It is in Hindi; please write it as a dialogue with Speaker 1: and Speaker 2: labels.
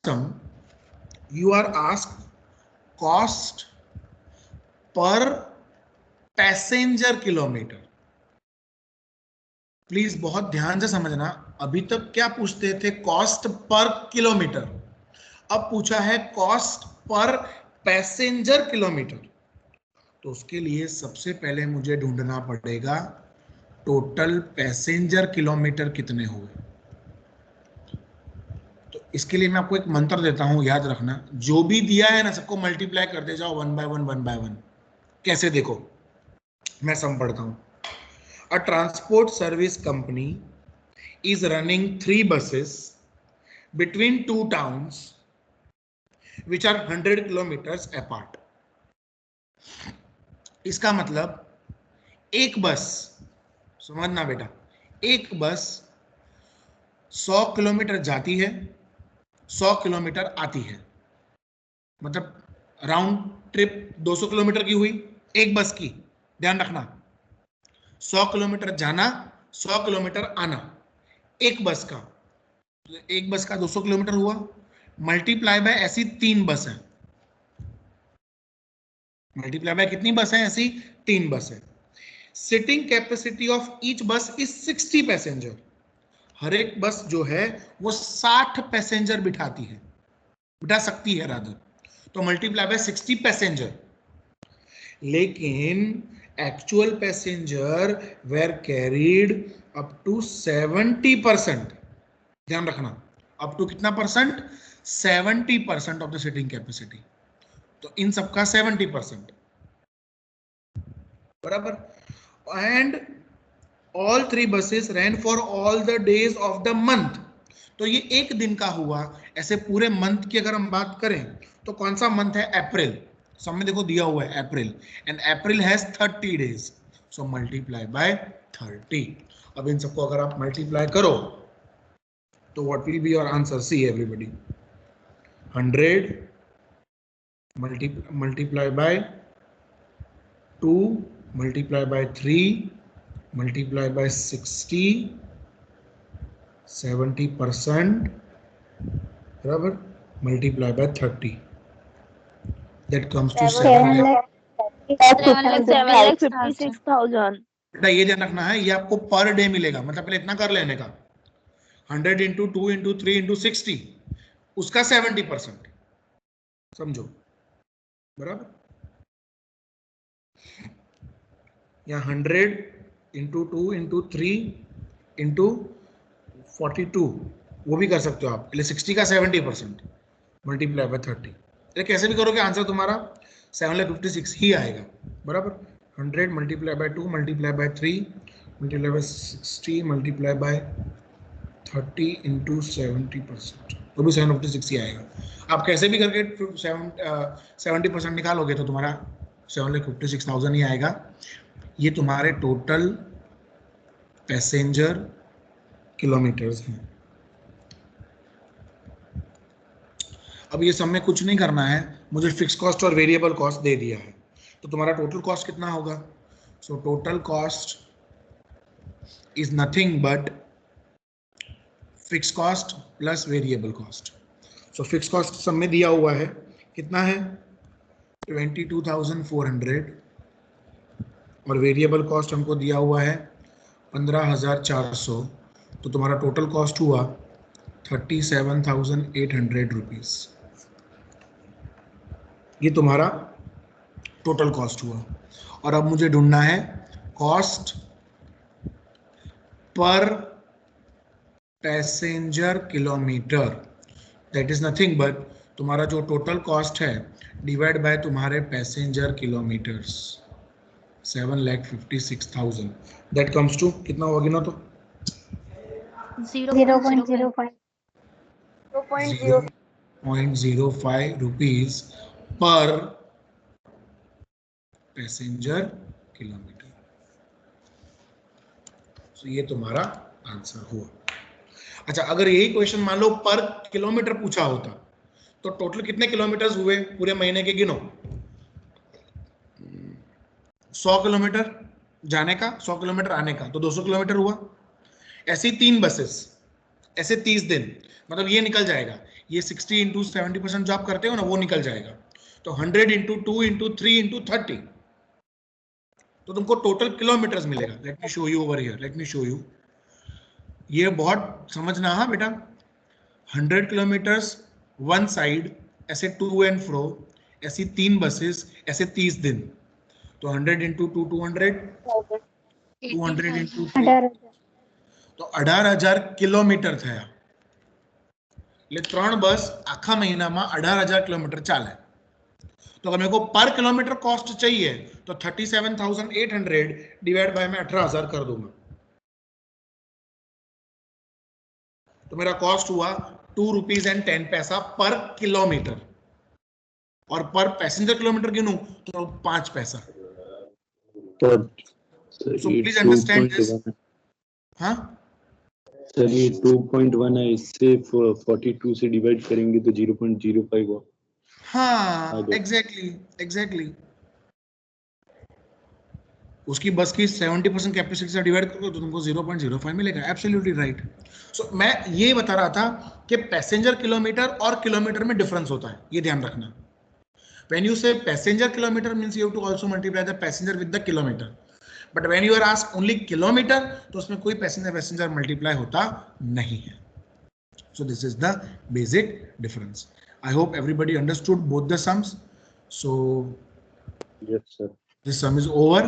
Speaker 1: some you are asked cost per passenger kilometre. Please बहुत ध्यान से समझना, अभी तक क्या पूछते थे? Cost per kilometre. अब पूछा है कॉस्ट पर पैसेंजर किलोमीटर. तो उसके लिए सबसे पहले मुझे ढूंढना पड़ेगा टोटल पैसेंजर किलोमीटर कितने हुए. तो इसके लिए मैं आपको एक मंत्र देता हूं, याद रखना. जो भी दिया है ना सबको मल्टीप्लाई करते जाओ वन बाय वन. कैसे देखो, मैं सम पढ़ता हूं. अ transport service company is running 3 buses between 2 towns which are 100 kilometers apart. इसका मतलब एक बस, समझना बेटा, एक बस 100 किलोमीटर जाती है, 100 किलोमीटर आती है. मतलब राउंड ट्रिप 200 किलोमीटर की हुई एक बस की. ध्यान रखना, 100 किलोमीटर जाना, 100 किलोमीटर आना एक बस का. एक बस का 200 किलोमीटर हुआ, मल्टीप्लाई बाय ऐसी 3 बस है. मल्टीप्लाई बाय कितनी बस है? ऐसी 3 बस है. सिटिंग कैपेसिटी ऑफ ईच बस इज 60 पैसेंजर. हर एक बस जो है वो 60 पैसेंजर बिठा सकती है रादर. तो मल्टीप्लाई बाय 60 पैसेंजर. लेकिन actual passenger were carried up to 70%. ध्यान रखना, अप टू कितना percent? 70% of the seating capacity. तो इन सबका 70% बराबर. And all 3 buses ran for all the days of the month. तो ये एक दिन का हुआ. ऐसे पूरे मंथ की अगर हम बात करें तो कौन सा मंथ है? अप्रैल. सब में देखो दिया हुआ है April. And April has 30 days. So multiply by 30. अब इन सबको अगर आप मल्टीप्लाई करो तो what will be your answer? See everybody, 100 multiply by 2 multiply by 3 multiply by 60, 70% बराबर, multiply by 30. That comes to
Speaker 2: 7,56,000.
Speaker 1: बेटा ये ध्यान रखना है, ये आपको पर डे मिलेगा. मतलब पहले इतना कर लेने का, 100 इंटू 2 इंटू 3 इंटू 60, उसका 70%. समझो बराबर. या 100 इंटू 2 इंटू 3 इंटू 42, वो भी कर सकते हो आप. पहले 60 का 70% मल्टीप्लाई बाय 30. कैसे भी करोगे आंसर तुम्हारा 756 ही आएगा बराबर. 100 multiply by 2 multiply by 3 multiply by 60 multiply by 30 into 70%, तो भी 756 ही आएगा. आप कैसे भी करके 70% निकालोगे तो तुम्हारा 756,000 ही आएगा. ये तुम्हारे टोटल पैसेंजर किलोमीटर्स हैं. अब ये सब में कुछ नहीं करना है, मुझे फिक्स कॉस्ट और वेरिएबल कॉस्ट दे दिया है. तो तुम्हारा टोटल कॉस्ट कितना होगा? So total cost is nothing but fix cost plus variable cost. So fix cost सब में दिया हुआ है, कितना है? 22,400. और वेरिएबल कॉस्ट हमको दिया हुआ है 15,400. तो तुम्हारा टोटल कॉस्ट हुआ 37,800 रुपीज. ये तुम्हारा टोटल कॉस्ट हुआ. और अब मुझे ढूंढना है cost per passenger kilometre. That is nothing but तुम्हारा जो टोटल कॉस्ट है डिवाइड बाय तुम्हारे passenger kilometres, 7,56,000. That comes to कितना होगा गिनो तो? 0.05 रुपीज पर पैसेंजर किलोमीटर. तो ये तुम्हारा आंसर हुआ. अच्छा, अगर यही क्वेश्चन मान लो पर किलोमीटर पूछा होता तो टोटल कितने किलोमीटर्स हुए पूरे महीने के गिनो. 100 किलोमीटर जाने का, 100 किलोमीटर आने का, तो 200 किलोमीटर हुआ. ऐसे 3 बसेस, ऐसे 30 दिन, मतलब ये निकल जाएगा. ये 60 इंटू 70% जो आप करते हो ना वो निकल जाएगा। तो 100 इंटू 2 इंटू 3 इंटू 30, तो तुमको टोटल किलोमीटर्स मिलेगा। Let me show you over here, let me show you. ये बहुत समझना हाँ बेटा, 100 किलोमीटर्स वन साइड, ऐसे टू एंड फ्रो, ऐसी 3 बसेस, ऐसे 30 दिन। तो 100 इंटू 2 200, 200 इंटू 3 तो 18,000 કિલોમીટર થયા। એટલે 3 બસ આખા મહિનામાં 18,000 કિલોમીટર ચાલે। तो अगर मेरे को पर किलोमीटर कॉस्ट चाहिए तो 37,800 डिवाइड बाय मैं 18,000 कर दूंगा, तो मेरा कॉस्ट हुआ ₹2.10 पर किलोमीटर। और पर पैसेंजर किलोमीटर गिनूं तो 5 पैसा। So please understand this. हाँ
Speaker 3: सर ये 2.1 है, इससे 42 से डिवाइड करेंगे तो 0.05 हुआ।
Speaker 1: हाँ एग्जैक्टली उसकी बस की 70% कैपेसिटी से डिवाइड करोगे तो तुमको 0.05 मिलेगा। Absolutely right. सो मैं ये बता रहा था कि पैसेंजर किलोमीटर और किलोमीटर में डिफरेंस होता है, ये ध्यान रखना। When you say passenger kilometer means you have to also multiply the passenger with the kilometer. But when you are asked only kilometer, तो उसमें कोई passenger multiply होता नहीं है। So this is the basic difference. I hope everybody understood both the sums. So
Speaker 3: yes sir,
Speaker 1: this sum is over.